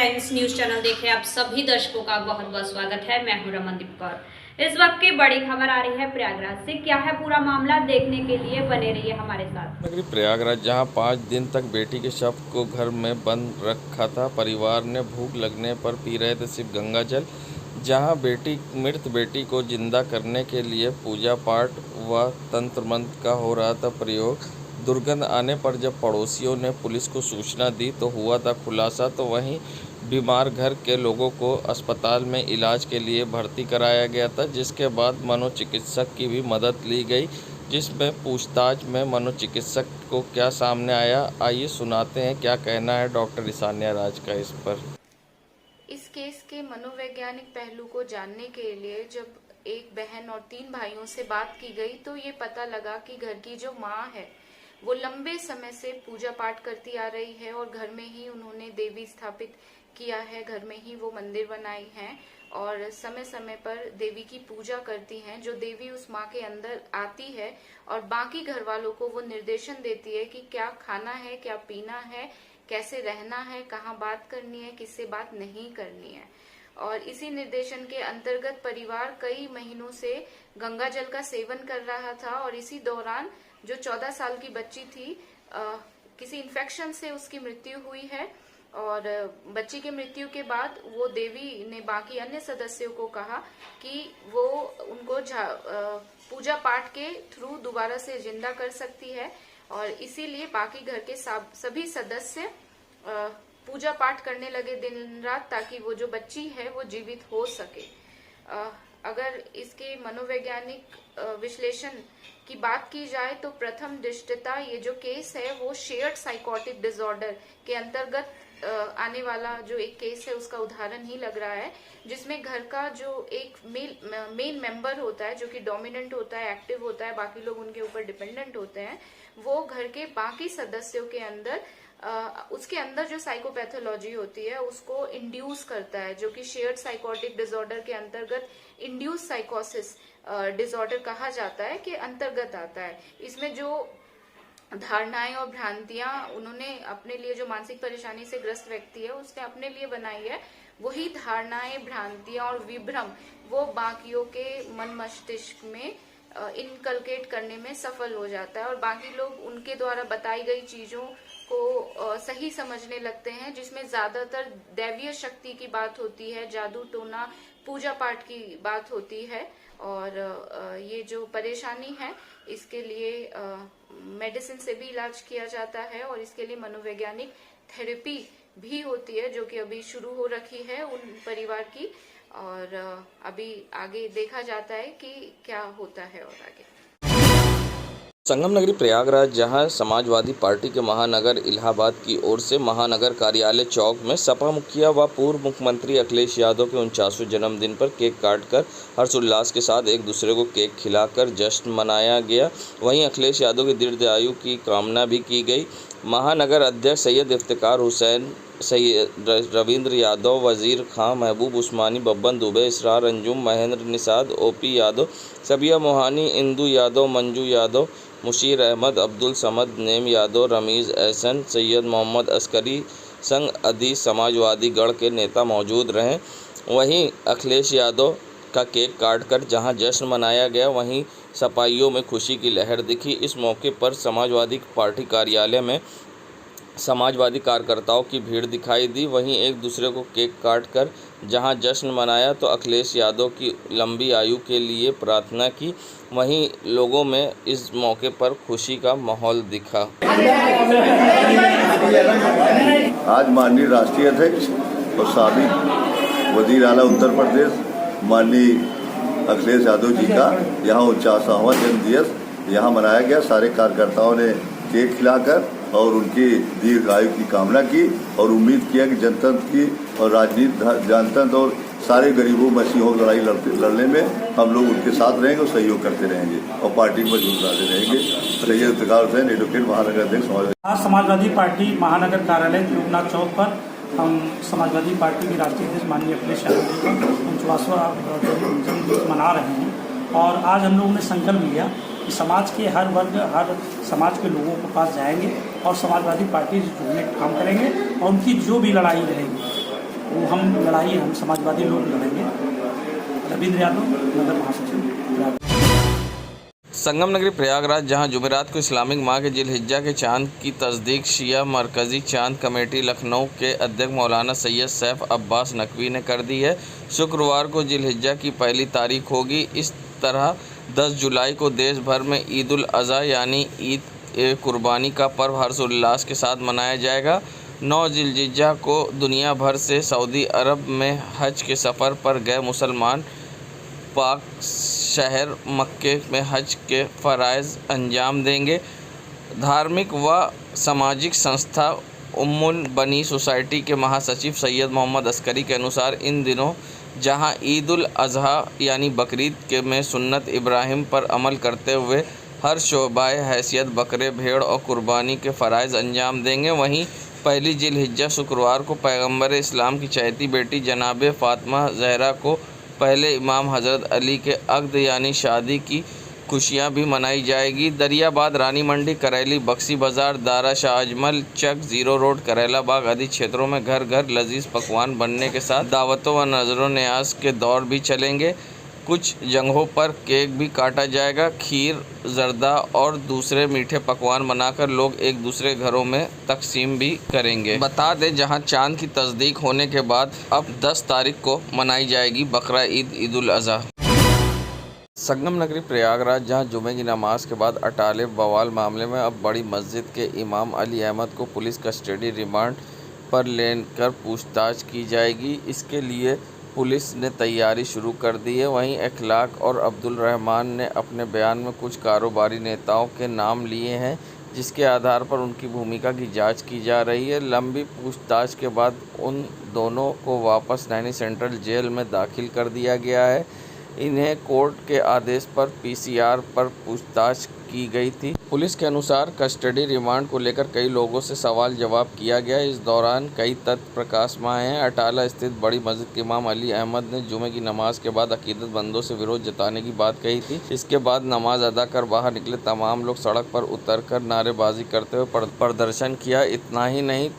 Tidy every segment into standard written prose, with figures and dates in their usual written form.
Friends, news channel देखे आप सभी दर्शकों का बहुत बहुत स्वागत है। मैं हूं रमनदीप कौर। इस वक्त की बड़ी खबर आ रही है प्रयागराज से। क्या है पूरा मामला, देखने के लिए बने रहिए हमारे साथ। नगरी प्रयागराज, जहां 5 दिन तक बेटी के शव को घर में बंद रखा था, परिवार ने भूख लगने पर पी रहे थे सिर्फ गंगा जल। जहां मृत बेटी को जिंदा करने के लिए पूजा पाठ व तंत्र मंत्र का हो रहा था प्रयोग। दुर्गंध आने पर जब पड़ोसियों ने पुलिस को सूचना दी तो हुआ था खुलासा। तो वहीं बीमार घर के लोगों को अस्पताल में इलाज के लिए भर्ती कराया गया था, जिसके बाद मनोचिकित्सक की भी मदद ली गई, जिसमें पूछताछ में मनोचिकित्सक को क्या सामने आया, आइए सुनाते हैं क्या कहना है डॉक्टर ईशान्या राज का इस पर। इस केस के मनोवैज्ञानिक पहलू को जानने के लिए जब एक बहन और 3 भाइयों से बात की गई तो ये पता लगा कि घर की जो माँ है वो लंबे समय से पूजा पाठ करती आ रही है और घर में ही उन्होंने देवी स्थापित किया है, घर में ही वो मंदिर बनाई हैं और समय समय पर देवी की पूजा करती हैं। जो देवी उस माँ के अंदर आती है और बाकी घर वालों को वो निर्देशन देती है कि क्या खाना है, क्या पीना है, कैसे रहना है, कहाँ बात करनी है, किससे बात नहीं करनी है। और इसी निर्देशन के अंतर्गत परिवार कई महीनों से गंगा जल का सेवन कर रहा था और इसी दौरान जो 14 साल की बच्ची थी, किसी इन्फेक्शन से उसकी मृत्यु हुई है और बच्ची की मृत्यु के बाद वो देवी ने बाकी अन्य सदस्यों को कहा कि वो उनको पूजा पाठ के थ्रू दोबारा से जिंदा कर सकती है और इसीलिए बाकी घर के सभी सदस्य पूजा पाठ करने लगे दिन रात, ताकि वो जो बच्ची है वो जीवित हो सके। अगर इसके मनोवैज्ञानिक विश्लेषण की बात की जाए तो प्रथम दृष्टता ये जो केस है वो शेयर्ड साइकोटिक डिसऑर्डर के अंतर्गत आने वाला जो एक केस है उसका उदाहरण ही लग रहा है, जिसमें घर का जो एक मेन मेंबर होता है, जो कि डोमिनेंट होता है, एक्टिव होता है, बाकी लोग उनके ऊपर डिपेंडेंट होते हैं, वो घर के बाकी सदस्यों के अंदर उसके अंदर जो साइकोपैथोलॉजी होती है उसको इंड्यूस करता है, जो कि शेयर्ड साइकोटिक डिसऑर्डर के अंतर्गत इंड्यूस साइकोसिस डिसऑर्डर कहा जाता है, के अंतर्गत आता है। इसमें जो धारणाएं और भ्रांतियां उन्होंने अपने लिए, जो मानसिक परेशानी से ग्रस्त व्यक्ति है उसने अपने लिए बनाई है, वही धारणाएं, भ्रांतियां और विभ्रम वो बाकियों के मन मस्तिष्क में इनकलकेट करने में सफल हो जाता है और बाकी लोग उनके द्वारा बताई गई चीजों को सही समझने लगते हैं, जिसमें ज्यादातर दैवीय शक्ति की बात होती है, जादू टोना, पूजा पाठ की बात होती है। और ये जो परेशानी है इसके लिए मेडिसिन से भी इलाज किया जाता है और इसके लिए मनोवैज्ञानिक थेरेपी भी होती है, जो कि अभी शुरू हो रखी है उन परिवार की, और अभी आगे देखा जाता है कि क्या होता है। और आगे संगम नगरी प्रयागराज, जहां समाजवादी पार्टी के महानगर इलाहाबाद की ओर से महानगर कार्यालय चौक में सपा मुखिया व पूर्व मुख्यमंत्री अखिलेश यादव के 49वें जन्मदिन पर केक काटकर हर्षोल्लास के साथ एक दूसरे को केक खिलाकर जश्न मनाया गया। वहीं अखिलेश यादव की दीर्घायु की कामना भी की गई। महानगर अध्यक्ष सैयद इफ्तिकार हुसैन, सैयद रविंद्र यादव, वजीर खां, महबूब उस्मानी, बब्बन दुबे, इसरार अंजुम, महेंद्र निषाद, ओपी यादव, सबिया मोहानी, इंदू यादव, मंजू यादव, मुशीर अहमद, अब्दुल समद, नेम यादव, रमीज़ एहसन, सैयद मोहम्मद अस्करी संग आदि समाजवादी गढ़ के नेता मौजूद रहे। वहीं अखिलेश यादव का केक काटकर जहां जश्न मनाया गया, वहीं सपाइयों में खुशी की लहर दिखी। इस मौके पर समाजवादी पार्टी कार्यालय में समाजवादी कार्यकर्ताओं की भीड़ दिखाई दी। वहीं एक दूसरे को केक काटकर जहां जश्न मनाया तो अखिलेश यादव की लंबी आयु के लिए प्रार्थना की। वहीं लोगों में इस मौके पर खुशी का माहौल दिखा। आज माननीय राष्ट्रीय अध्यक्ष और साबिक वजीर आला उत्तर प्रदेश माननीय अखिलेश यादव जी का यहाँ 49वां जन्मदिवस यहाँ मनाया गया। सारे कार्यकर्ताओं ने केक खिलाकर और उनकी दीर्घायु की कामना की और उम्मीद किया कि जनतंत्र की और राजनीति, जनतंत्र और सारे गरीबों मसीहों की लड़ाई लड़ने में हम लोग उनके साथ रहेंगे और सहयोग करते रहेंगे और पार्टी को मजबूत बनाते रहेंगे। सैयद इफ्तिकार हुसैन, एडवोकेट, महानगर अध्यक्ष समाजवादी पार्टी महानगर कार्यालय लोकनाथ चौक पर हम समाजवादी पार्टी के राष्ट्रीय अध्यक्ष माननीय अखिलेश यादव जी का 49वां जन्मदिवस मना रहे हैं और आज हम लोगों ने संकल्प लिया कि समाज के हर वर्ग, हर समाज के लोगों के पास जाएंगे और समाजवादी पार्टी से जुड़ने का काम करेंगे और उनकी जो भी लड़ाई रहेगी वो हम लड़ाई हम समाजवादी लोग लड़ेंगे। रविंद्र यादव, नगर महासचिव। संगम नगरी प्रयागराज, जहां जुमेरात को इस्लामिक माह के जिलहिज्जा के चांद की तस्दीक शिया मरकज़ी चांद कमेटी लखनऊ के अध्यक्ष मौलाना सैयद सैफ अब्बास नकवी ने कर दी है। शुक्रवार को जिलहिज्जा की पहली तारीख होगी। इस तरह 10 जुलाई को देश भर में ईद उल अज़हा यानी ईद कुर्बानी का पर्व हर्षोल्लास के साथ मनाया जाएगा। 9 जिलहिज्जा को दुनिया भर से सऊदी अरब में हज के सफ़र पर गए मुसलमान पाक शहर मक्के में हज के फ़राइज़ अंजाम देंगे। धार्मिक व सामाजिक संस्था उम्मुल बनी सोसाइटी के महासचिव सैयद मोहम्मद अस्करी के अनुसार इन दिनों जहां ईद उल अज़हा यानी बकरीद के में सुन्नत इब्राहिम पर अमल करते हुए हर शोबाए हैसियत बकरे भेड़ और कुर्बानी के फ़राइज़ अंजाम देंगे, वहीं पहली जिलहिज्जा शुक्रवार को पैगम्बर इस्लाम की चहेती बेटी जनाब फ़ातिमा ज़हरा को पहले इमाम हज़रत अली के अक़द यानी शादी की खुशियां भी मनाई जाएगी। दरियाबाद, रानी मंडी, करेली, बक्सी बाज़ार, दारा शाह अजमल, चक, ज़ीरो रोड, करेला बाग आदि क्षेत्रों में घर घर लजीज पकवान बनने के साथ दावतों व नज़रों न्याज के दौर भी चलेंगे। कुछ जगहों पर केक भी काटा जाएगा। खीर, जर्दा और दूसरे मीठे पकवान बनाकर लोग एक दूसरे घरों में तकसीम भी करेंगे। बता दें, जहां चांद की तस्दीक होने के बाद अब 10 तारीख को मनाई जाएगी बकरा ईद, ईद उल अज़हा। संगम नगरी प्रयागराज, जहां जुमे की नमाज के बाद अटाले बवाल मामले में अब बड़ी मस्जिद के इमाम अली अहमद को पुलिस कस्टडी रिमांड पर लेकर पूछताछ की जाएगी। इसके लिए पुलिस ने तैयारी शुरू कर दी है। वहीं इखलाक और अब्दुल रहमान ने अपने बयान में कुछ कारोबारी नेताओं के नाम लिए हैं, जिसके आधार पर उनकी भूमिका की जांच की जा रही है। लंबी पूछताछ के बाद उन दोनों को वापस नैनी सेंट्रल जेल में दाखिल कर दिया गया है। इन्हें कोर्ट के आदेश पर पीसीआर पर पूछताछ की गई थी। पुलिस के अनुसार कस्टडी रिमांड को लेकर कई लोगों से सवाल जवाब किया गया। इस दौरान कई तथ्य प्रकाश में आए हैं। अटाला स्थित बड़ी मस्जिद के इमाम अली अहमद ने जुमे की नमाज के बाद अकीदतमंदों से विरोध जताने की बात कही थी। इसके बाद नमाज अदा कर बाहर निकले तमाम लोग सड़क पर उतरकर नारेबाजी करते हुए प्रदर्शन किया। इतना ही नहीं,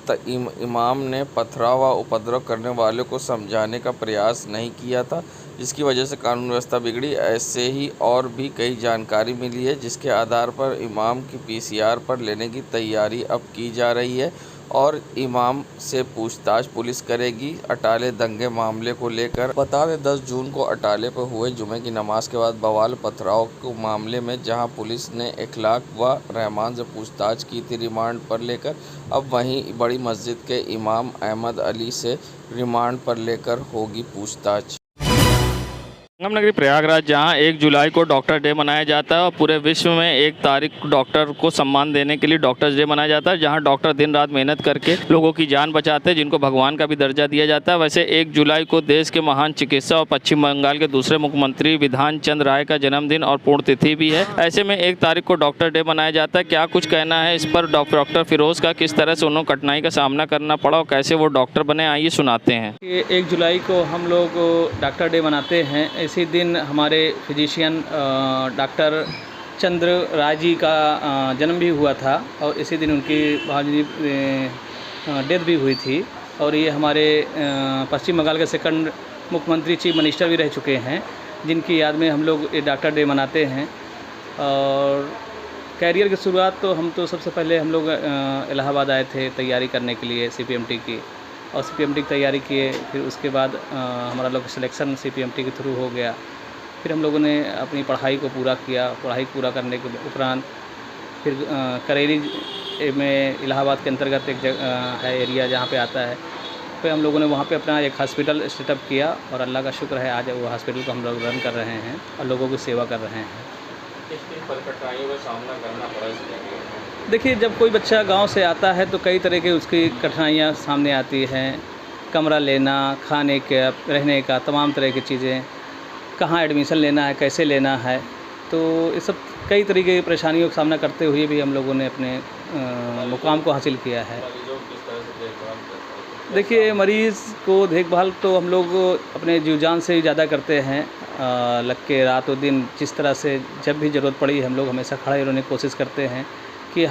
इमाम ने पथराव व उपद्रव करने वालों को समझाने का प्रयास नहीं किया था, जिसकी वजह से कानून व्यवस्था बिगड़ी। ऐसे ही और भी कई जानकारी मिली है, जिसके आधार पर इमाम की पीसीआर पर लेने की तैयारी अब की जा रही है और इमाम से पूछताछ पुलिस करेगी। अटाले दंगे मामले को लेकर बता दें, 10 जून को अटाले पर हुए जुमे की नमाज के बाद बवाल पथराव के मामले में जहां पुलिस ने इखलाक व रहमान से पूछताछ की थी रिमांड पर लेकर, अब वहीं बड़ी मस्जिद के इमाम अहमद अली से रिमांड पर लेकर होगी पूछताछ। संगम नगरी प्रयागराज, जहां 1 जुलाई को डॉक्टर डे मनाया जाता है और पूरे विश्व में 1 तारीख डॉक्टर को सम्मान देने के लिए डॉक्टर्स डे मनाया जाता है, जहां डॉक्टर दिन रात मेहनत करके लोगों की जान बचाते हैं, जिनको भगवान का भी दर्जा दिया जाता है। वैसे 1 जुलाई को देश के महान चिकित्सक और पश्चिम बंगाल के दूसरे मुख्यमंत्री विधान चंद राय का जन्मदिन और पुण्यतिथि भी है। ऐसे में 1 तारीख को डॉक्टर डे मनाया जाता है। क्या कुछ कहना है इस पर डॉक्टर फिरोज़ का, किस तरह से उन्होंने कठिनाई का सामना करना पड़ा और कैसे वो डॉक्टर बने, आइए सुनाते हैं। 1 जुलाई को हम लोग डॉक्टर डे मनाते हैं। इसी दिन हमारे फिजिशियन डॉक्टर चंद्र राय जी का जन्म भी हुआ था और इसी दिन उनकी डेथ भी हुई थी। और ये हमारे पश्चिम बंगाल के 2nd मुख्यमंत्री चीफ मिनिस्टर भी रह चुके हैं, जिनकी याद में हम लोग ये डॉक्टर डे मनाते हैं। और कैरियर की शुरुआत तो हम तो सबसे पहले हम लोग इलाहाबाद आए थे तैयारी करने के लिए CPMT की, और CPMT की तैयारी किए। फिर उसके बाद हमारा लोग सिलेक्शन CPMT के थ्रू हो गया। फिर हम लोगों ने अपनी पढ़ाई को पूरा किया। पढ़ाई पूरा करने के उपरांत फिर करेली में इलाहाबाद के अंतर्गत एक जगह है एरिया जहाँ पे आता है, फिर हम लोगों ने वहाँ पे अपना एक हॉस्पिटल सेटअप किया और अल्लाह का शुक्र है आज वो हॉस्पिटल को हम लोग रन कर रहे हैं और लोगों की सेवा कर रहे हैं। कठिनाइयों का सामना करना पड़ा? देखिए, जब कोई बच्चा गांव से आता है तो कई तरह के उसकी कठिनाइयाँ सामने आती हैं। कमरा लेना, खाने का, रहने का, तमाम तरह की चीज़ें, कहाँ एडमिशन लेना है, कैसे लेना है, तो ये सब कई तरीके की परेशानियों का सामना करते हुए भी हम लोगों ने अपने मुकाम को हासिल किया है। देखिए, मरीज़ को देखभाल तो हम लोग अपने जीव जान से ज़्यादा करते हैं। लग के रात और दिन जिस तरह से जब भी ज़रूरत पड़ी हम लोग हमेशा खड़े रहने की कोशिश करते हैं कि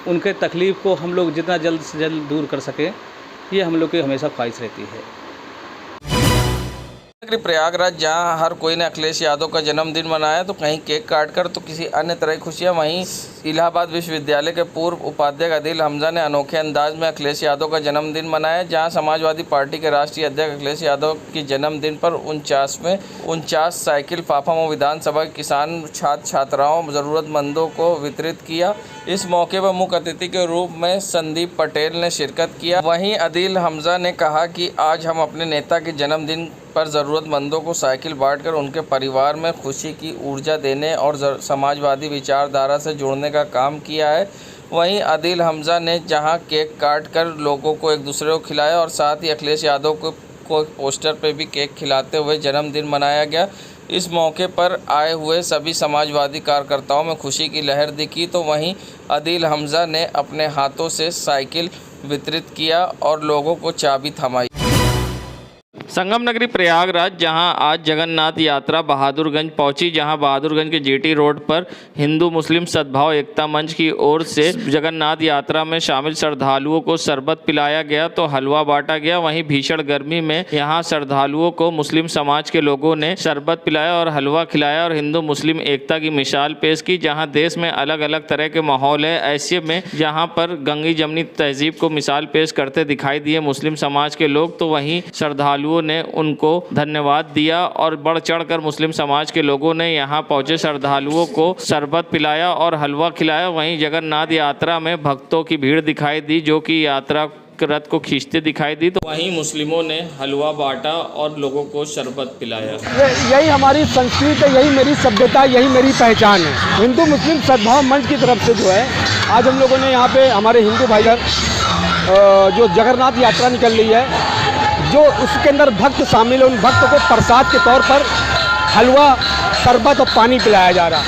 उनके तकलीफ़ को हम लोग जितना जल्द से जल्द दूर कर सकें, ये हम लोग की हमेशा ख्वाहिश रहती है। प्रयागराज जहां हर कोई ने अखिलेश यादव का जन्मदिन मनाया, तो कहीं केक काटकर तो किसी अन्य तरह की खुशियां। वहीं इलाहाबाद विश्वविद्यालय के पूर्व उपाध्यक्ष आदिल हमजा ने अनोखे अंदाज में अखिलेश यादव का जन्मदिन मनाया, जहां समाजवादी पार्टी के राष्ट्रीय अध्यक्ष अखिलेश यादव के जन्मदिन पर 49 साइकिल फाफा विधानसभा के किसान छात्र छात्राओं जरूरतमंदों को वितरित किया। इस मौके पर मुख्य अतिथि के रूप में संदीप पटेल ने शिरकत किया। वहीं आदिल हमजा ने कहा कि आज हम अपने नेता के जन्मदिन पर ज़रूरतमंदों को साइकिल बांटकर उनके परिवार में खुशी की ऊर्जा देने और समाजवादी विचारधारा से जोड़ने का काम किया है। वहीं आदिल हमजा ने जहां केक काट कर लोगों को एक दूसरे को खिलाया और साथ ही अखिलेश यादव को पोस्टर पर भी केक खिलाते हुए जन्मदिन मनाया गया। इस मौके पर आए हुए सभी समाजवादी कार्यकर्ताओं में खुशी की लहर दिखी। तो वहीं आदिल हमजा ने अपने हाथों से साइकिल वितरित किया और लोगों को चाबी थमाई। संगम नगरी प्रयागराज जहां आज जगन्नाथ यात्रा बहादुरगंज पहुंची, जहां बहादुरगंज के जीटी रोड पर हिंदू मुस्लिम सद्भाव एकता मंच की ओर से जगन्नाथ यात्रा में शामिल श्रद्धालुओं को शरबत पिलाया गया तो हलवा बांटा गया। वहीं भीषण गर्मी में यहां श्रद्धालुओं को मुस्लिम समाज के लोगों ने शरबत पिलाया और हलवा खिलाया और हिंदू मुस्लिम एकता की मिसाल पेश की। जहां देश में अलग अलग तरह के माहौल है, ऐसे में जहां पर गंगी जमनी तहजीब को मिसाल पेश करते दिखाई दिए मुस्लिम समाज के लोग, तो वहीं श्रद्धालुओं ने उनको धन्यवाद दिया और बढ़ चढ़कर मुस्लिम समाज के लोगों ने यहां पहुंचे श्रद्धालुओं को शरबत पिलाया और हलवा खिलाया। वहीं जगन्नाथ यात्रा में भक्तों की भीड़ दिखाई दी जो कि यात्रा रथ को खींचते दिखाई दी, तो वहीं मुस्लिमों ने हलवा बांटा और लोगों को शरबत पिलाया। यही हमारी संस्कृति है, यही मेरी सभ्यता, यही मेरी पहचान है। हिंदू मुस्लिम सद्भाव मंच की तरफ से जो है आज हम लोगों ने यहाँ पे हमारे हिंदू भाईजान जो जगन्नाथ यात्रा निकल रही है, जो उसके अंदर भक्त शामिल है, उन भक्तों को प्रसाद के तौर पर हलवा, शरबत और पानी पिलाया जा रहा।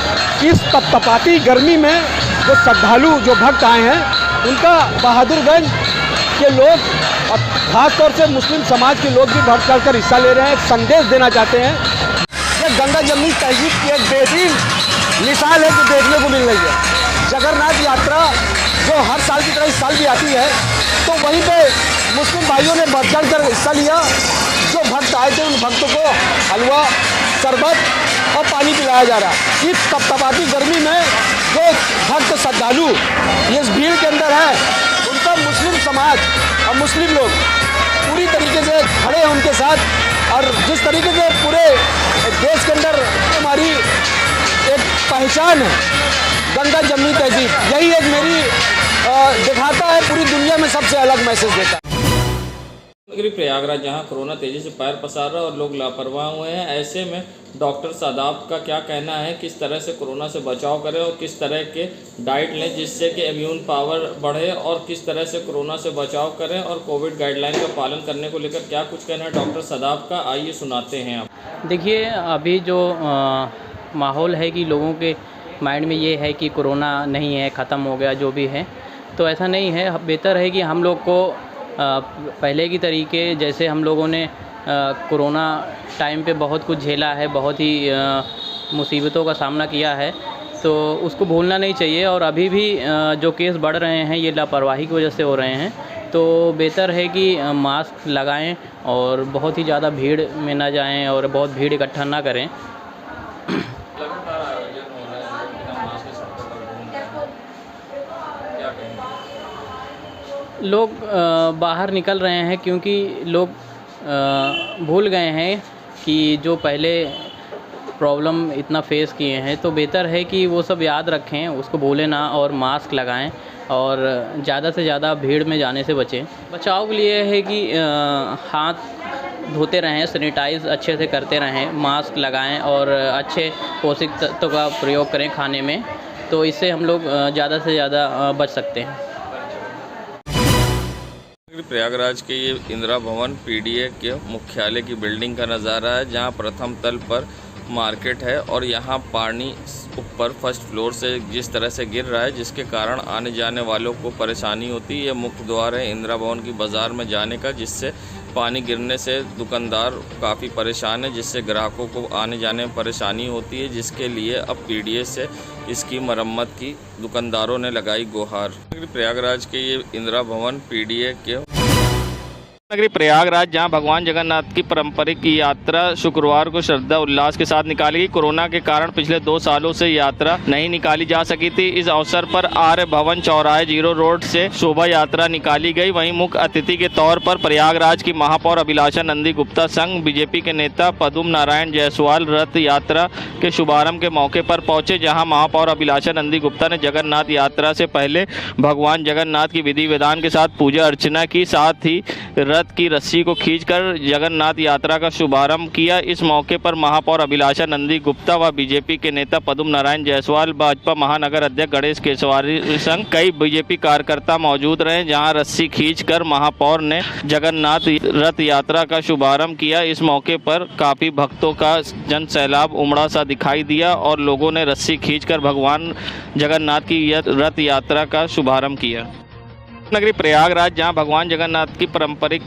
इस तपतपाती गर्मी में जो श्रद्धालु जो भक्त आए हैं, उनका बहादुरगंज के लोग और ख़ास तौर से मुस्लिम समाज के लोग भी बढ़ चढ़ कर हिस्सा ले रहे हैं, एक संदेश देना चाहते हैं। ये गंगा जमनी तहजीब की एक बेहतरीन मिसाल है जो देखने को मिल रही है। जगन्नाथ यात्रा जो हर साल की तरह इस साल भी आती है, तो वहीं पे मुस्लिम भाइयों ने बढ़ चढ़ कर हिस्सा लिया। जो भक्त आए थे उन भक्तों को हलवा, शरबत और पानी पिलाया जा रहा है। इस तपतपाती गर्मी में जो भक्त श्रद्धालु इस भीड़ के अंदर है, उनका मुस्लिम समाज और मुस्लिम लोग पूरी तरीके से खड़े हैं उनके साथ। और जिस तरीके से पूरे देश के अंदर हमारी एक पहचान है गंगा जमनी तहजीब, यही एक मेरी दिखाता है, पूरी दुनिया में सबसे अलग मैसेज देता है। प्रयागराज जहां कोरोना तेजी से पैर पसार रहा है और लोग लापरवाह हुए हैं, ऐसे में डॉक्टर सादाब का क्या कहना है, किस तरह से कोरोना से बचाव करें और किस तरह के डाइट लें जिससे कि इम्यून पावर बढ़े और किस तरह से कोरोना से बचाव करें और कोविड गाइडलाइन का पालन करने को लेकर क्या कुछ कहना है डॉक्टर सादाब का, आइए सुनाते हैं आप। देखिए, अभी जो माहौल है कि लोगों के माइंड में ये है कि कोरोना नहीं है, ख़त्म हो गया, जो भी है, तो ऐसा नहीं है। बेहतर है कि हम लोग को पहले की तरीके जैसे हम लोगों ने कोरोना टाइम पे बहुत कुछ झेला है, बहुत ही मुसीबतों का सामना किया है, तो उसको भूलना नहीं चाहिए। और अभी भी जो केस बढ़ रहे हैं ये लापरवाही की वजह से हो रहे हैं, तो बेहतर है कि मास्क लगाएं और बहुत ही ज़्यादा भीड़ में ना जाएं और बहुत भीड़ इकट्ठा ना करें। लोग बाहर निकल रहे हैं क्योंकि लोग भूल गए हैं कि जो पहले प्रॉब्लम इतना फेस किए हैं, तो बेहतर है कि वो सब याद रखें, उसको भूलें ना और मास्क लगाएं और ज़्यादा से ज़्यादा भीड़ में जाने से बचें। बचाव के लिए है कि हाथ धोते रहें, सैनिटाइज अच्छे से करते रहें, मास्क लगाएं और अच्छे पौष्टिक तत्वों का प्रयोग करें खाने में, तो इससे हम लोग ज़्यादा से ज़्यादा बच सकते हैं। प्रयागराज के ये इंदिरा भवन पीडीए के मुख्यालय की बिल्डिंग का नज़ारा है, जहां प्रथम तल पर मार्केट है और यहां पानी ऊपर फर्स्ट फ्लोर से जिस तरह से गिर रहा है, जिसके कारण आने जाने वालों को परेशानी होती है। ये मुख्य द्वार है इंदिरा भवन की बाज़ार में जाने का, जिससे पानी गिरने से दुकानदार काफ़ी परेशान है, जिससे ग्राहकों को आने जाने में परेशानी होती है, जिसके लिए अब पीडीए से इसकी मरम्मत की दुकानदारों ने लगाई गुहार। प्रयागराज के ये इंदिरा भवन पीडीए के नगरी प्रयागराज जहां भगवान जगन्नाथ की पारंपरिक यात्रा शुक्रवार को श्रद्धा उल्लास के साथ निकाली गई। कोरोना के कारण पिछले 2 सालों से यात्रा नहीं निकाली जा सकी थी। इस अवसर पर आर्य भवन चौराहे जीरो रोड से शोभा यात्रा निकाली गई। वहीं मुख्य अतिथि के तौर पर प्रयागराज की महापौर अभिलाषा नंदी गुप्ता संग बीजेपी के नेता पद्म नारायण जायसवाल रथ यात्रा के शुभारंभ के मौके पर पहुंचे, जहां महापौर अभिलाषा नंदी गुप्ता ने जगन्नाथ यात्रा से पहले भगवान जगन्नाथ की विधि विधान के साथ पूजा अर्चना की, साथ ही रथ की रस्सी को खींचकर जगन्नाथ यात्रा का शुभारंभ किया। इस मौके पर महापौर अभिलाषा नंदी गुप्ता व बीजेपी के नेता पद्म नारायण जायसवाल, भाजपा महानगर अध्यक्ष गणेश केसवारी संग कई बीजेपी कार्यकर्ता मौजूद रहे, जहां रस्सी खींचकर महापौर ने जगन्नाथ रथ यात्रा का शुभारंभ किया। इस मौके पर काफी भक्तों का जन सैलाब उमड़ा सा दिखाई दिया और लोगों ने रस्सी खींचकर भगवान जगन्नाथ की रथ यात्रा का शुभारंभ किया। नगरी प्रयागराज जहां भगवान जगन्नाथ की पारंपरिक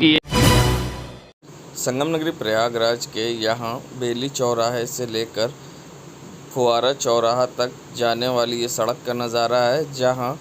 संगम नगरी प्रयागराज के यहाँ बेली चौराहे से लेकर फुआरा चौराहा तक जाने वाली ये सड़क का नज़ारा है, जहाँ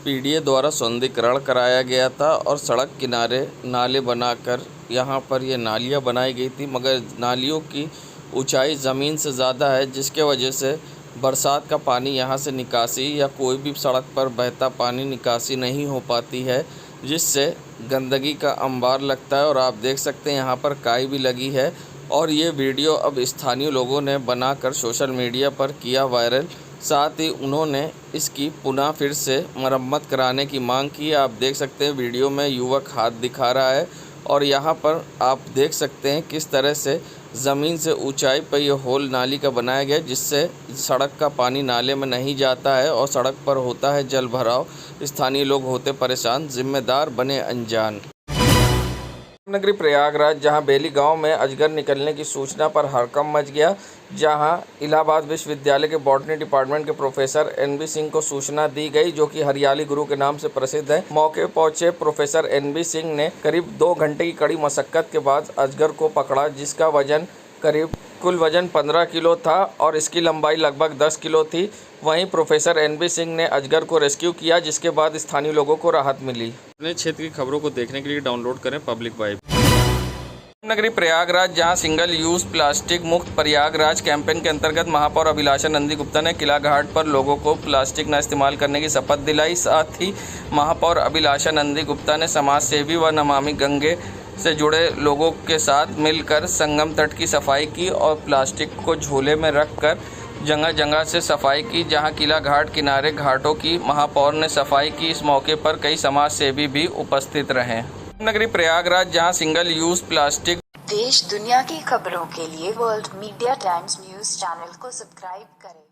पीडीए द्वारा सौंदर्यीकरण कराया गया था और सड़क किनारे नाले बनाकर यहाँ पर ये नालियाँ बनाई गई थी, मगर नालियों की ऊंचाई ज़मीन से ज़्यादा है, जिसके वजह से बरसात का पानी यहाँ से निकासी या कोई भी सड़क पर बहता पानी निकासी नहीं हो पाती है, जिससे गंदगी का अंबार लगता है। और आप देख सकते हैं यहाँ पर काई भी लगी है और ये वीडियो अब स्थानीय लोगों ने बनाकर सोशल मीडिया पर किया वायरल। साथ ही उन्होंने इसकी पुनः फिर से मरम्मत कराने की मांग की। आप देख सकते हैं वीडियो में युवक हाथ दिखा रहा है और यहाँ पर आप देख सकते हैं किस तरह से ज़मीन से ऊंचाई पर यह होल नाली का बनाया गया, जिससे सड़क का पानी नाले में नहीं जाता है और सड़क पर होता है जल भराव। स्थानीय लोग होते परेशान, जिम्मेदार बने अनजान। नगरी प्रयागराज जहां बेली गांव में अजगर निकलने की सूचना पर हड़कंप मच गया, जहां इलाहाबाद विश्वविद्यालय के बॉटनी डिपार्टमेंट के प्रोफेसर NB सिंह को सूचना दी गई, जो कि हरियाली गुरु के नाम से प्रसिद्ध है। मौके पहुंचे प्रोफेसर NB सिंह ने करीब 2 घंटे की कड़ी मशक्कत के बाद अजगर को पकड़ा, जिसका वजन कुल वजन 15 किलो था और इसकी लंबाई लगभग 10 किलो थी। वहीं प्रोफेसर NB सिंह ने अजगर को रेस्क्यू किया, जिसके बाद स्थानीय लोगों को राहत मिली। अपने क्षेत्र की खबरों को देखने के लिए डाउनलोड करें पब्लिक वाइब। नगरी प्रयागराज जहां सिंगल यूज़ प्लास्टिक मुक्त प्रयागराज कैंपेन के अंतर्गत महापौर अभिलाषा नंदी गुप्ता ने किला घाट पर लोगों को प्लास्टिक न इस्तेमाल करने की शपथ दिलाई। साथ ही महापौर अभिलाषा नंदी गुप्ता ने समाज सेवी व नमामि गंगे से जुड़े लोगों के साथ मिलकर संगम तट की सफाई की और प्लास्टिक को झोले में रखकर जगह जगह से सफाई की। जहां किला घाट किनारे घाटों की महापौर ने सफाई की। इस मौके पर कई समाज सेवी भी उपस्थित रहे। नगरी प्रयागराज जहां सिंगल यूज़ प्लास्टिक देश दुनिया की खबरों के लिए world media times news channel को सब्सक्राइब करें।